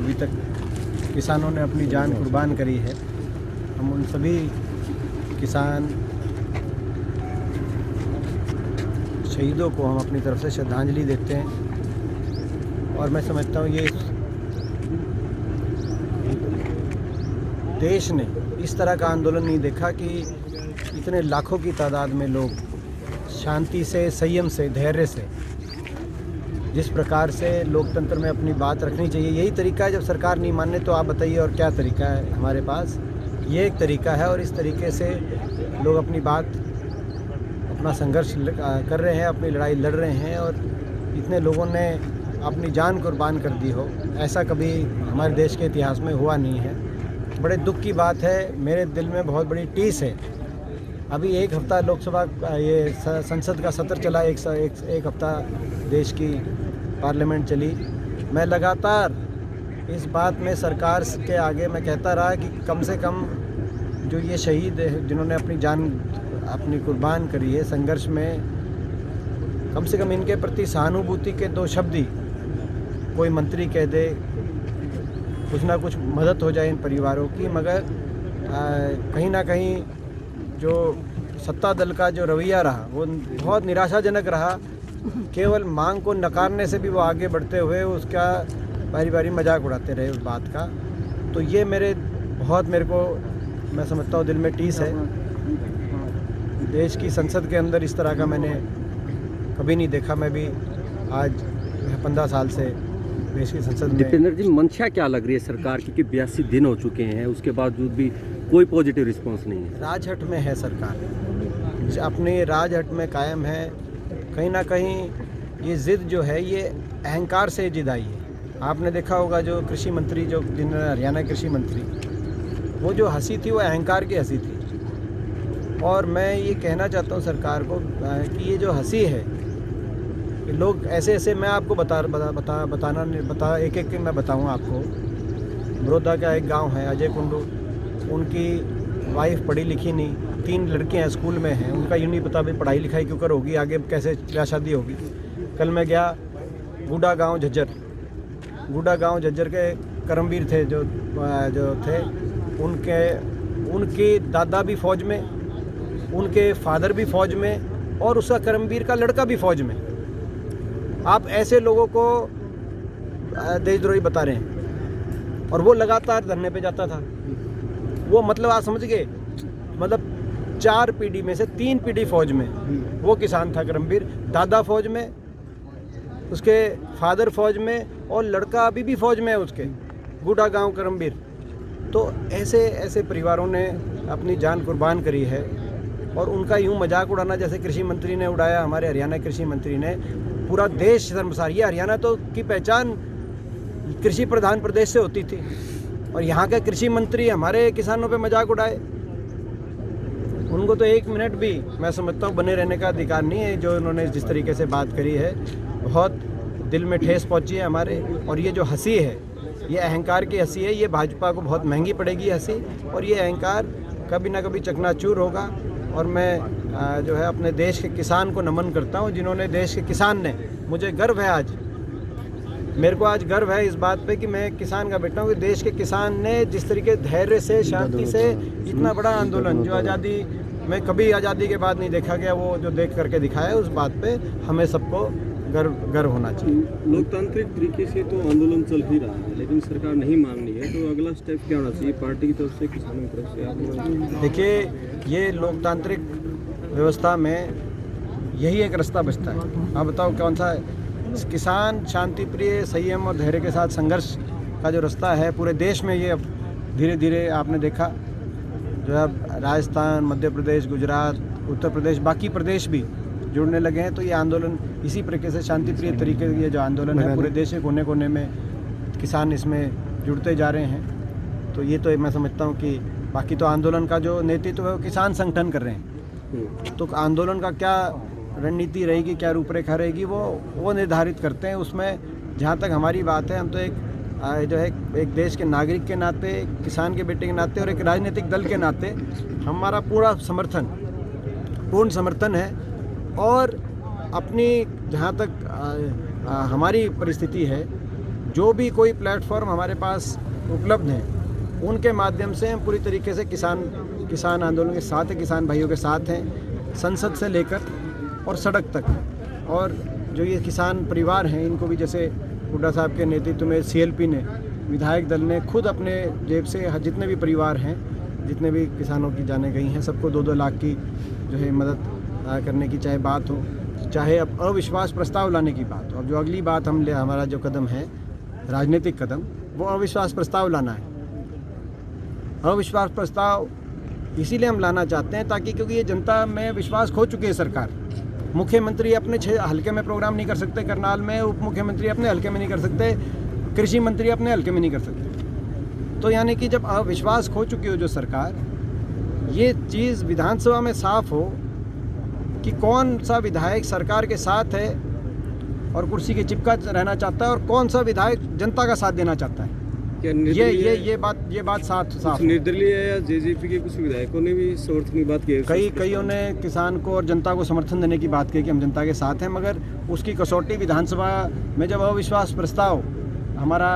अभी तक किसानों ने अपनी जान कुर्बान करी है, हम उन सभी किसान शहीदों को हम अपनी तरफ से श्रद्धांजलि देते हैं। और मैं समझता हूँ ये देश ने इस तरह का आंदोलन नहीं देखा कि इतने लाखों की तादाद में लोग शांति से, संयम से, धैर्य से, जिस प्रकार से लोकतंत्र में अपनी बात रखनी चाहिए, यही तरीका है। जब सरकार नहीं माने तो आप बताइए और क्या तरीका है हमारे पास? ये एक तरीका है और इस तरीके से लोग अपनी बात, अपना संघर्ष कर रहे हैं, अपनी लड़ाई लड़ रहे हैं और इतने लोगों ने अपनी जान कुर्बान कर दी हो, ऐसा कभी हमारे देश के इतिहास में हुआ नहीं है। बड़े दुख की बात है, मेरे दिल में बहुत बड़ी टीस है। अभी एक हफ्ता लोकसभा ये संसद का सत्र चला, एक हफ्ता देश की पार्लियामेंट चली। मैं लगातार इस बात में सरकार के आगे मैं कहता रहा कि कम से कम जो ये शहीद है जिन्होंने अपनी जान अपनी कुर्बान करी है संघर्ष में, कम से कम इनके प्रति सहानुभूति के दो शब्द ही कोई मंत्री कह दे, कुछ ना कुछ मदद हो जाए इन परिवारों की। मगर कहीं ना कहीं जो सत्ता दल का जो रवैया रहा वो बहुत निराशाजनक रहा। केवल मांग को नकारने से भी वो आगे बढ़ते हुए उसका बारी बारी मजाक उड़ाते रहे उस बात का। तो ये मेरे को मैं समझता हूँ दिल में टीस है। देश की संसद के अंदर इस तरह का मैंने कभी नहीं देखा। मैं भी आज 15 साल से देश की संसद में। दीपेंद्र जी, मंशा क्या लग रही है सरकार की कि 82 दिन हो चुके हैं, उसके बावजूद भी कोई पॉजिटिव रिस्पांस नहीं है? राजहट में है सरकार, अपनी राजहट में कायम है। कहीं ना कहीं ये ज़िद जो है ये अहंकार से जिद आई है। आपने देखा होगा जो कृषि मंत्री, जो हरियाणा कृषि मंत्री, वो जो हंसी थी वो अहंकार की हंसी थी। और मैं ये कहना चाहता हूँ सरकार को कि ये जो हंसी है, लोग ऐसे मैं आपको एक मैं बताऊँ आपको। बड़ौदा का एक गांव है अजय कुंडू, उनकी वाइफ पढ़ी लिखी नहीं, 3 लड़कियां स्कूल में हैं, उनका यूँ नहीं पता भी पढ़ाई लिखाई क्यों कर होगी, आगे कैसे क्या शादी होगी। कल मैं गया गुड़ा गांव झज्जर के करमवीर थे जो थे, उनके दादा भी फ़ौज में, उनके फादर भी फ़ौज में और उसका करमवीर का लड़का भी फ़ौज में। आप ऐसे लोगों को देशद्रोही बता रहे हैं और वो लगातार धरने पे जाता था। वो मतलब आप समझ गए, मतलब 4 पीढ़ी में से 3 पीढ़ी फ़ौज में वो किसान था करमवीर, दादा फ़ौज में, उसके फादर फ़ौज में और लड़का अभी भी फ़ौज में है उसके, गुड़ा गांव करमवीर। तो ऐसे परिवारों ने अपनी जान कुर्बान करी है और उनका यूं मजाक उड़ाना जैसे कृषि मंत्री ने उड़ाया, हमारे हरियाणा कृषि मंत्री ने, पूरा देश शर्मसार। ये हरियाणा तो की पहचान कृषि प्रधान प्रदेश से होती थी और यहाँ के कृषि मंत्री हमारे किसानों पे मजाक उड़ाए। उनको तो 1 मिनट भी मैं समझता हूँ बने रहने का अधिकार नहीं है। जो उन्होंने जिस तरीके से बात करी है, बहुत दिल में ठेस पहुँची है हमारे। और ये जो हंसी है, ये अहंकार की हंसी है, ये भाजपा को बहुत महंगी पड़ेगी हंसी, और ये अहंकार कभी ना कभी चकनाचूर होगा। और मैं जो है अपने देश के किसान को नमन करता हूँ, जिन्होंने, देश के किसान ने, मुझे गर्व है आज, मेरे को आज गर्व है इस बात पे कि मैं किसान का बेटा हूँ कि देश के किसान ने जिस तरीके धैर्य से, शांति से इतना बड़ा आंदोलन जो आज़ादी में कभी आज़ादी के बाद नहीं देखा गया, वो जो देख करके दिखाया, उस बात पे हमें सबको गर्व होना चाहिए। लोकतांत्रिक तरीके से तो आंदोलन चल ही रहा है, लेकिन सरकार नहीं मान रही है, तो अगला स्टेप क्या होना चाहिए पार्टी की तरफ से, किसानों की तरफ से? देखिए, ये लोकतांत्रिक व्यवस्था में यही एक रास्ता बचता है। आप बताओ कौन सा है? किसान शांति प्रिय, संयम और धैर्य के साथ संघर्ष का जो रास्ता है पूरे देश में, ये अब धीरे धीरे आपने देखा जो है राजस्थान, मध्य प्रदेश, गुजरात, उत्तर प्रदेश, बाकी प्रदेश भी जुड़ने लगे हैं। तो ये आंदोलन इसी प्रकार से शांति प्रिय तरीके से, ये जो आंदोलन है पूरे देश के कोने कोने में किसान इसमें जुड़ते जा रहे हैं। तो ये तो मैं समझता हूँ कि बाकी तो आंदोलन का जो नेतृत्व है वो किसान संगठन कर रहे हैं। तो आंदोलन का क्या रणनीति रहेगी, क्या रूपरेखा रहेगी, वो निर्धारित करते हैं। उसमें जहाँ तक हमारी बात है, हम तो एक देश के नागरिक के नाते, किसान के बेटे के नाते और एक राजनीतिक दल के नाते हमारा पूर्ण समर्थन है। और अपनी जहाँ तक हमारी परिस्थिति है, जो भी कोई प्लेटफॉर्म हमारे पास उपलब्ध हैं उनके माध्यम से हम पूरी तरीके से किसान आंदोलन के साथ हैं, किसान भाइयों के साथ हैं, संसद से लेकर और सड़क तक। और जो ये किसान परिवार हैं इनको भी, जैसे हुड्डा साहब के नेतृत्व में CLP ने, विधायक दल ने खुद अपने जेब से जितने भी परिवार हैं, जितने भी किसानों की जानें गई हैं, सबको 2-2 लाख की जो है मदद करने की चाहे बात हो, चाहे अब अविश्वास प्रस्ताव लाने की बात हो। अब जो अगली बात हमारा जो कदम है, राजनीतिक कदम, वो अविश्वास प्रस्ताव लाना है। अविश्वास प्रस्ताव इसीलिए हम लाना चाहते हैं ताकि, क्योंकि ये जनता में विश्वास खो चुकी है सरकार। मुख्यमंत्री अपने हल्के में प्रोग्राम नहीं कर सकते करनाल में, उप मुख्यमंत्री अपने हल्के में नहीं कर सकते, कृषि मंत्री अपने हल्के में नहीं कर सकते। तो यानी कि जब अविश्वास खो चुकी हो जो सरकार, ये चीज़ विधानसभा में साफ हो कि कौन सा विधायक सरकार के साथ है और कुर्सी के चिपका रहना चाहता है और कौन सा विधायक जनता का साथ देना चाहता है। ये बात साफ निर्दलीय या JJP के कुछ विधायकों ने भी समर्थन की बात की है। कईयों ने किसान को और जनता को समर्थन देने की बात की कि हम जनता के साथ हैं, मगर उसकी कसौटी विधानसभा में जब अविश्वास प्रस्ताव हमारा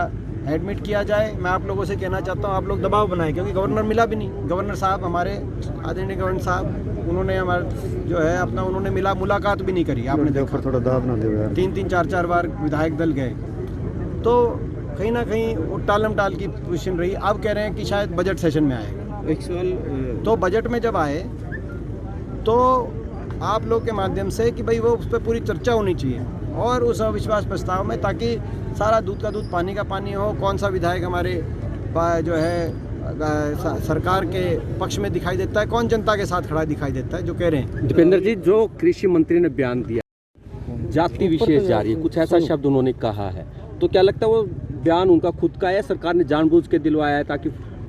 एडमिट किया जाए, मैं आप लोगों से कहना चाहता हूँ आप लोग दबाव बनाएं, क्योंकि गवर्नर मिला भी नहीं। गवर्नर साहब हमारे आदरणीय गवर्नर साहब, उन्होंने हमारा जो है अपना उन्होंने मुलाकात भी नहीं करी। आपने देखा थोड़ा दबाव ना दे, 3-3 4-4 बार विधायक दल गए, तो कहीं ना कहीं वो टालम टाल की पोजीशन रही। अब कह रहे हैं कि शायद बजट सेशन में आएगा। एक सवाल, तो बजट में जब आए तो आप लोग के माध्यम से कि भाई वो उस पर पूरी चर्चा होनी चाहिए और उस अविश्वास प्रस्ताव में, ताकि सारा दूध का दूध पानी का पानी हो। कौन सा विधायक हमारे जो है सरकार के पक्ष में दिखाई देता है, कौन जनता के साथ खड़ा दिखाई देता है, जो कह रहे हैं। दीपेंद्र जी, जो कृषि मंत्री ने बयान दिया जाति विशेष जारी है, कुछ ऐसा शब्द उन्होंने कहा है, तो क्या लगता है वो बयान उनका खुद का है, सरकार ने जानबूझ के दिलवाया है ताकि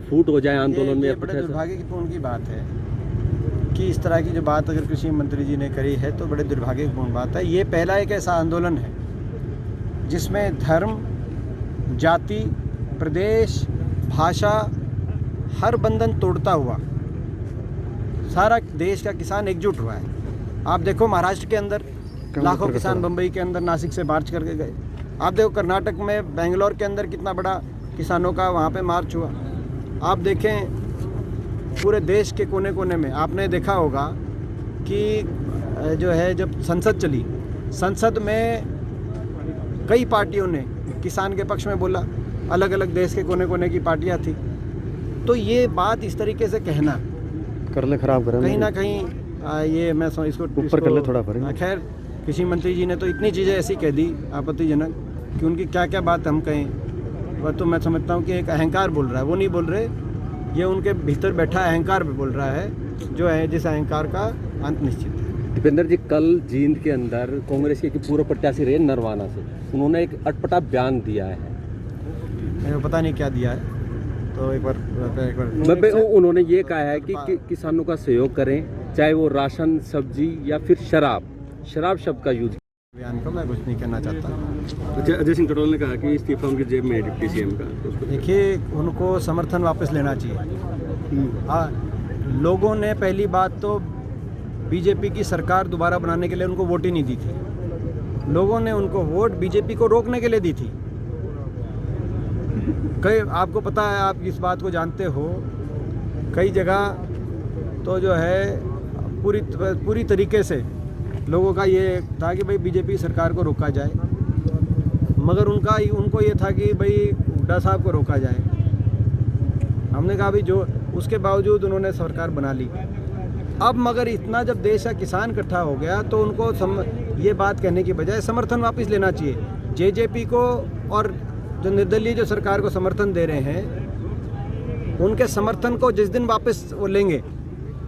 फूट हो जाए आंदोलन में? ये बड़े दुर्भाग्यपूर्ण की बात है कि इस तरह की जो बात अगर कृषि मंत्री जी ने करी है तो बड़े दुर्भाग्यपूर्ण बात है। ये पहला एक ऐसा आंदोलन है जिसमें धर्म, जाति, प्रदेश, भाषा, हर बंधन तोड़ता हुआ सारा देश का किसान एकजुट हुआ है। आप देखो महाराष्ट्र के अंदर लाखों किसान बम्बई के अंदर नासिक से मार्च करके गए। आप देखो कर्नाटक में बेंगलोर के अंदर कितना बड़ा किसानों का वहाँ पे मार्च हुआ। आप देखें पूरे देश के कोने कोने में आपने देखा होगा कि जो है जब संसद चली, संसद में कई पार्टियों ने किसान के पक्ष में बोला, अलग अलग देश के कोने कोने की पार्टियां थी। तो ये बात इस तरीके से कहना कर ले खराब कर कहीं ना कहीं ये मैं इसको ऊपर कर ले थोड़ा पर। खैर कृषि मंत्री जी ने तो इतनी चीज़ें ऐसी कह दी आपत्तिजनक कि उनकी क्या क्या बात हम कहें। वह तो मैं समझता हूँ कि एक अहंकार बोल रहा है, वो नहीं बोल रहे, ये उनके भीतर बैठा अहंकार भी बोल रहा है, जो है जिस अहंकार का अंत निश्चित है। दीपेंद्र जी, कल जींद के अंदर कांग्रेस के पूर्व प्रत्याशी रहे नरवाना से, उन्होंने एक अटपटा बयान दिया है। मैंने पता नहीं क्या दिया है, तो एक बार उन्होंने ये कहा है कि किसानों का सहयोग करें, चाहे वो राशन, सब्जी या फिर शराब शब्द का यूज। बयान को मैं कुछ नहीं कहना चाहता। अजय सिंह टटोल ने कहा कि इस्तीफा उनकी जेब में है डिप्टी CM का, तो देखिए उनको समर्थन वापस लेना चाहिए। लोगों ने पहली बात तो बीजेपी की सरकार दोबारा बनाने के लिए उनको वोट ही नहीं दी थी। लोगों ने उनको वोट बीजेपी को रोकने के लिए दी थी। कई आपको पता है, आप इस बात को जानते हो, कई जगह तो जो है पूरी तरीके से लोगों का ये था कि भाई बीजेपी सरकार को रोका जाए, मगर उनको ये था कि भाई हुड्डा साहब को रोका जाए। हमने कहा भाई जो उसके बावजूद उन्होंने सरकार बना ली। अब मगर इतना जब देश का किसान इकट्ठा हो गया तो उनको ये बात कहने की बजाय समर्थन वापस लेना चाहिए। JJP को और जो निर्दलीय जो सरकार को समर्थन दे रहे हैं, उनके समर्थन को जिस दिन वापस वो लेंगे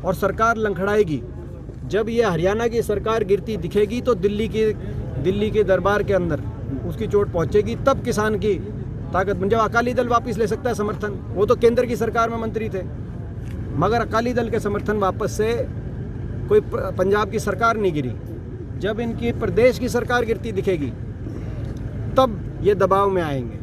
और सरकार लंखड़ाएगी, जब ये हरियाणा की सरकार गिरती दिखेगी तो दिल्ली के दरबार के अंदर उसकी चोट पहुंचेगी, तब किसान की ताकत बन जाए। अकाली दल वापस ले सकता है समर्थन, वो तो केंद्र की सरकार में मंत्री थे, मगर अकाली दल के समर्थन वापस से कोई पंजाब की सरकार नहीं गिरी। जब इनकी प्रदेश की सरकार गिरती दिखेगी तब ये दबाव में आएंगे,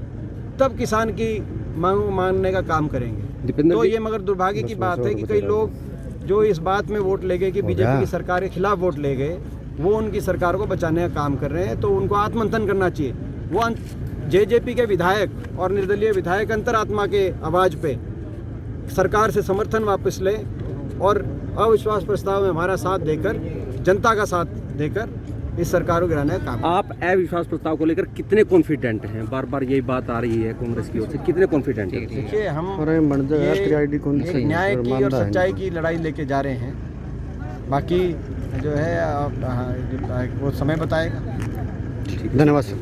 तब किसान की मांग मानने का काम करेंगे। तो ये मगर दुर्भाग्य की बात है कि कई लोग जो इस बात में वोट ले गए कि बीजेपी की सरकार के खिलाफ वोट ले गए, वो उनकी सरकार को बचाने का काम कर रहे हैं। तो उनको आत्ममंथन करना चाहिए। वो जेजेपी के विधायक और निर्दलीय विधायक अंतरात्मा के आवाज़ पे सरकार से समर्थन वापस ले और अविश्वास प्रस्ताव में हमारा साथ देकर, जनता का साथ देकर इस सरकार को गिराने का काम। आप अविश्वास प्रस्ताव को लेकर कितने कॉन्फिडेंट हैं? बार बार यही बात आ रही है कांग्रेस की ओर से, कितने कॉन्फिडेंट हैं? देखिए, हम ये एक न्याय की और सच्चाई की लड़ाई लेके जा रहे हैं। बाकी जो है वो समय बताएगा। धन्यवाद सर।